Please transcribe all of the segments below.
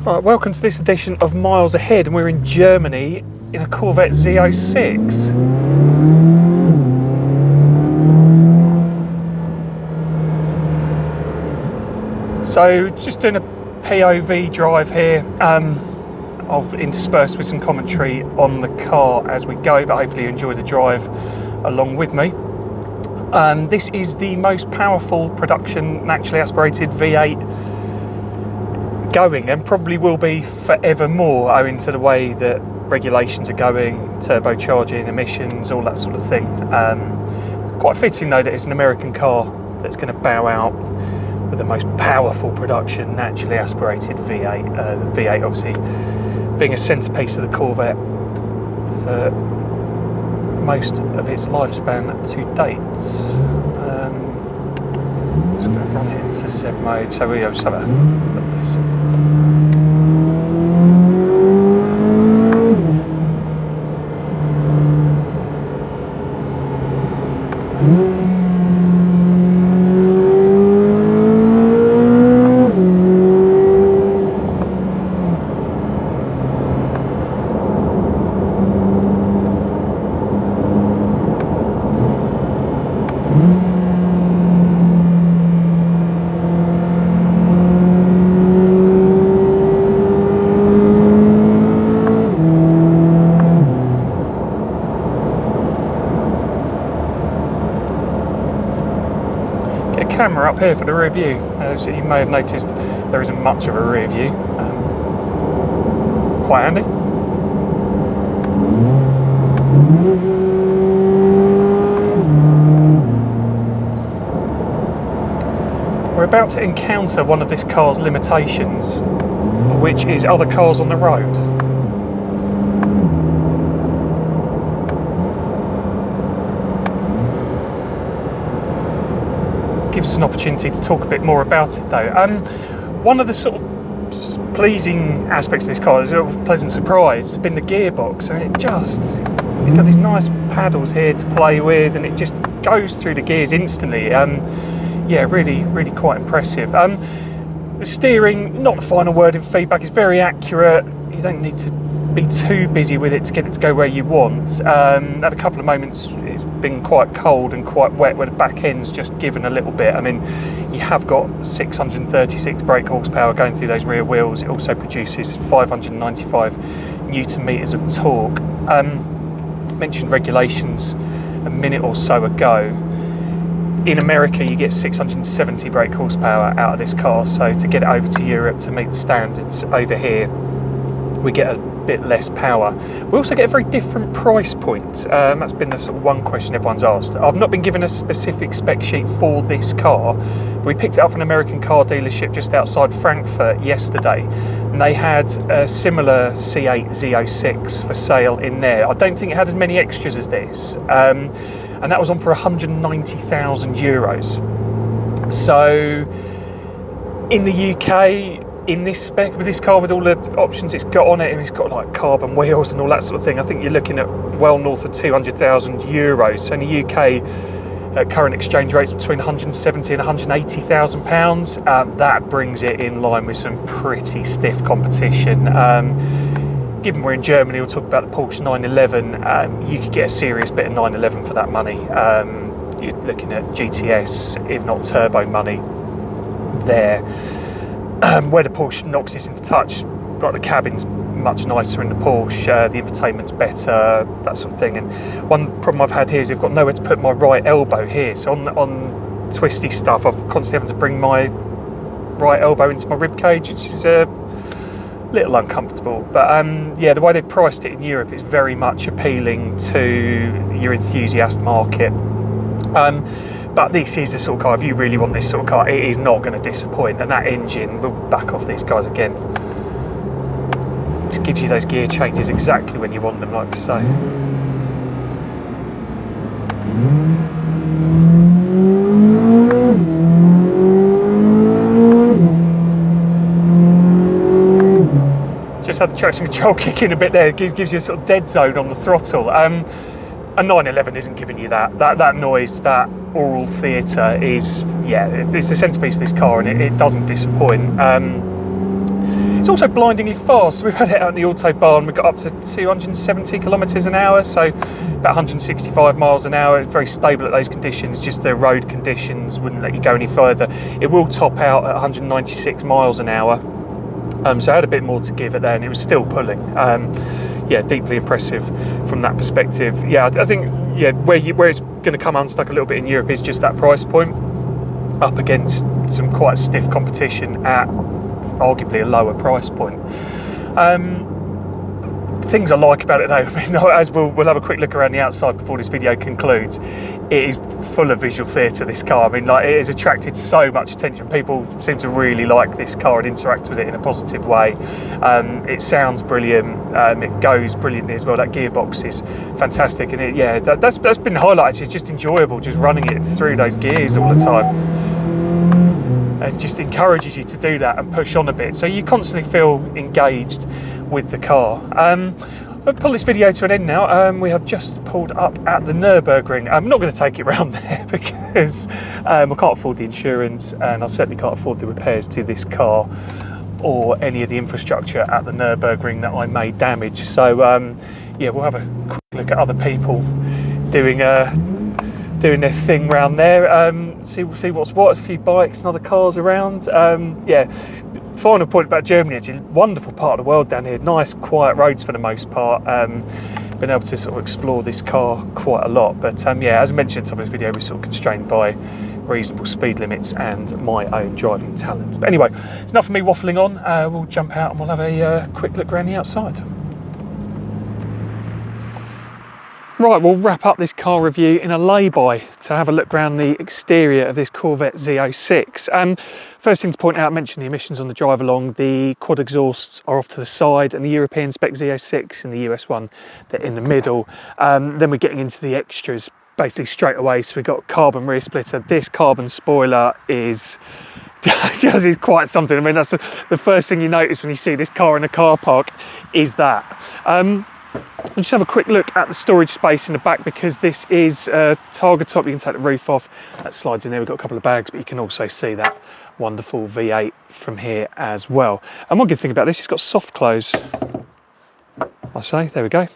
Right, welcome to this edition of Miles Ahead, and we're in Germany in a Corvette Z06. So just doing a POV drive here. I'll intersperse with some commentary on the car as we go, but hopefully you enjoy the drive along with me. This is the most powerful production naturally aspirated V8 going, and probably will be forevermore, owing to the way that regulations are going, turbocharging, emissions, all that sort of thing. Quite fitting though that it's an American car that's going to bow out with the most powerful production naturally aspirated V8. The V8 obviously being a centrepiece of the Corvette for most of its lifespan to date. Just going to run it into set mode, so we just have a look at this. Camera up here for the rear view. As you may have noticed, there isn't much of a rear view. Quite handy. We're about to encounter one of this car's limitations, which is other cars on the road. Gives us an opportunity to talk a bit more about it though. One of the sort of pleasing aspects of this car, is a pleasant surprise, has been the gearbox. I mean, you've got these nice paddles here to play with, and it just goes through the gears instantly. Yeah, really quite impressive. The steering, not the final word in feedback, is very accurate. You don't need to be too busy with it to get it to go where you want. At a couple of moments it's been quite cold and quite wet where the back end's just given a little bit. I mean, you have got 636 brake horsepower going through those rear wheels. It also produces 595 newton meters of torque. Mentioned regulations a minute or so ago. In America you get 670 brake horsepower out of this car, so to get it over to Europe to meet the standards over here, we get a bit less power. We also get a very different price point. That's been the sort of one question everyone's asked. I've not been given a specific spec sheet for this car, but we picked it up from an American car dealership just outside Frankfurt yesterday, and they had a similar C8 Z06 for sale in there. I don't think it had as many extras as this, and that was on for 190,000 euros. So in the UK, in this spec, with this car, with all the options it's got on it, and it's got like carbon wheels and all that sort of thing, I think you're looking at well north of 200,000 euros. So in the UK, at current exchange rates between 170 and 180,000 pounds, that brings it in line with some pretty stiff competition. Given we're in Germany, we'll talk about the Porsche 911. You could get a serious bit of 911 for that money. You're looking at GTS, if not turbo money there. Where the Porsche knocks this into touch, like the cabin's much nicer in the Porsche, the infotainment's better, that sort of thing. And one problem I've had here is I've got nowhere to put my right elbow here. So on twisty stuff, I've constantly having to bring my right elbow into my rib cage, which is a little uncomfortable. But yeah, the way they've priced it in Europe is very much appealing to your enthusiast market. But this is the sort of car, if you really want this sort of car, it is not going to disappoint. And that engine, we'll back off these guys again, just gives you those gear changes exactly when you want them, like I say. Just had the traction control kick in a bit there. It gives you a sort of dead zone on the throttle. A 911 isn't giving you that noise, that oral theatre is, yeah, it's the centrepiece of this car, and it doesn't disappoint. It's also blindingly fast. We've had it out in the Autobahn, we got up to 270 kilometres an hour, so about 165 miles an hour. It's very stable at those conditions, just the road conditions wouldn't let you go any further. It will top out at 196 miles an hour. So I had a bit more to give it there, and it was still pulling. Yeah, deeply impressive from that perspective. Yeah, I think where it's going to come unstuck a little bit in Europe is just that price point, up against some quite stiff competition at arguably a lower price point. Things I like about it though, I mean, as we'll have a quick look around the outside before this video concludes, it is full of visual theatre, this car. I mean, like, it has attracted so much attention. People seem to really like this car and interact with it in a positive way. It sounds brilliant, it goes brilliantly as well. That gearbox is fantastic, and that's been the highlight. It's just enjoyable just running it through those gears all the time. It just encourages you to do that and push on a bit, so you constantly feel engaged with the car. I'll pull this video to an end now. We have just pulled up at the Nürburgring. I'm not going to take it round there because I can't afford the insurance, and I certainly can't afford the repairs to this car or any of the infrastructure at the Nürburgring that I may damage. So yeah, we'll have a quick look at other people doing their thing round there. See what's what. A few bikes and other cars around. Yeah. Final point about Germany, actually, wonderful part of the world down here. Nice, quiet roads for the most part. Been able to sort of explore this car quite a lot. But yeah, as I mentioned at the top of this video, we're sort of constrained by reasonable speed limits and my own driving talents. But anyway, it's enough of me waffling on. We'll jump out and we'll have a quick look around the outside. Right, we'll wrap up this car review in a lay-by to have a look around the exterior of this Corvette Z06. First thing to point out, I mentioned the emissions on the drive along. The quad exhausts are off to the side, and the European spec Z06 and the US one, they're in the middle. Then we're getting into the extras basically straight away. So we've got carbon rear splitter. This carbon spoiler is just is quite something. I mean, that's the first thing you notice when you see this car in a car park, is that. We'll just have a quick look at the storage space in the back, because this is a Targa top. You can take the roof off, that slides in there. We've got a couple of bags, but you can also see that wonderful V8 from here as well. And one good thing about this, it's got soft close. I say, there we go.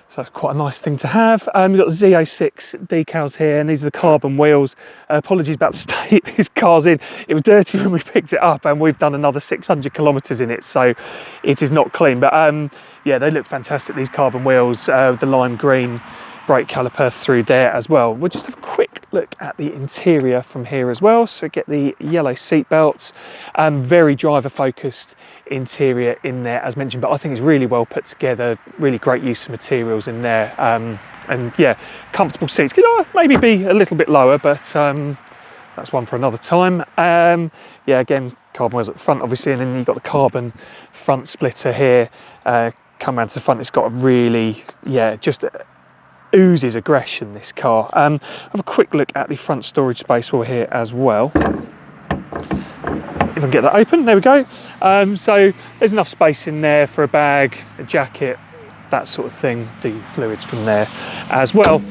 So that's quite a nice thing to have. We've got the Z06 decals here, and these are the carbon wheels. Apologies about the state this car's in. It was dirty when we picked it up, and we've done another 600 kilometres in it, so it is not clean. But yeah, they look fantastic, these carbon wheels, the lime green brake caliper through there as well. We'll just have a quick look at the interior from here as well. So get the yellow seat belts, very driver focused interior in there as mentioned, but I think it's really well put together, really great use of materials in there. And yeah, comfortable seats. Could maybe be a little bit lower, but that's one for another time. Yeah, again, carbon wheels at the front obviously, and then you've got the carbon front splitter here. Come around to the front, it's got a really, yeah, just oozes aggression, this car. Have a quick look at the front storage space while we're here as well. If I can get that open, there we go. So there's enough space in there for a bag, a jacket, that sort of thing, the fluids from there as well.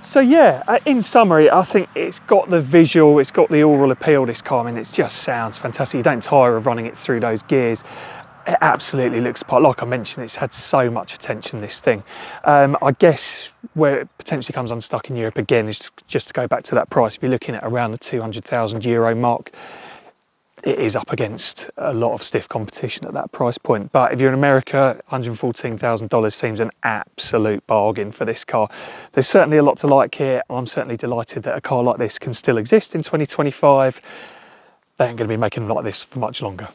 So yeah, in summary, I think it's got the visual, it's got the oral appeal, this car. I mean, it just sounds fantastic. You don't tire of running it through those gears. It absolutely looks, like I mentioned, it's had so much attention, this thing. I guess where it potentially comes unstuck in Europe again is just to go back to that price. If you're looking at around the €200,000 mark, it is up against a lot of stiff competition at that price point. But if you're in America, $114,000 seems an absolute bargain for this car. There's certainly a lot to like here. I'm certainly delighted that a car like this can still exist in 2025. They ain't going to be making them like this for much longer.